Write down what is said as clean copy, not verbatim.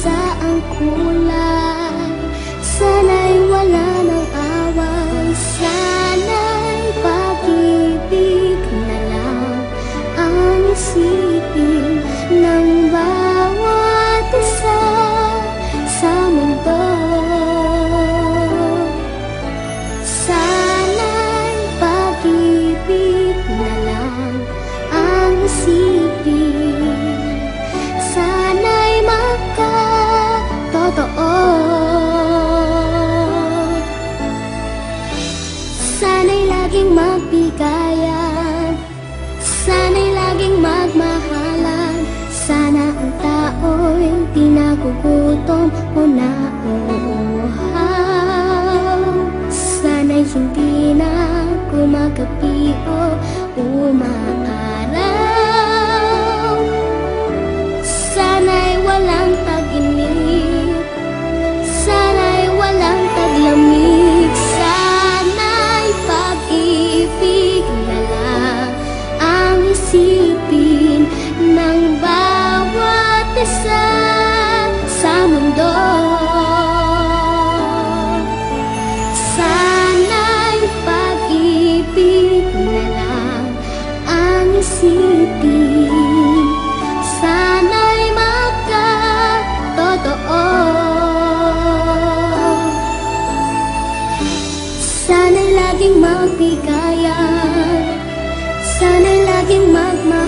saang kulay. Sana'y wala ng away, sana'y pag-ibig na lang ang isipin ng bawat isa sa mundo. Sana'y pag-ibig na lang ang isipin, sana'y magkatotoo. Sana'y laging magbigayan, sana'y laging magmahalan. Sana ang tao'y di nagugutom o nauuhaw. Sana'y hindi na gumagabi o umaaraw. Sana'y walang tag-init, sana'y walang taglamig. Sana'y pag-ibig na lang ang isipin ng bawat isa sa mundo. Sana'y pag-ibig na lang ang isipin, sana'y magkatotoo. Sana'y laging magbigayan, sana'y laging magmahal.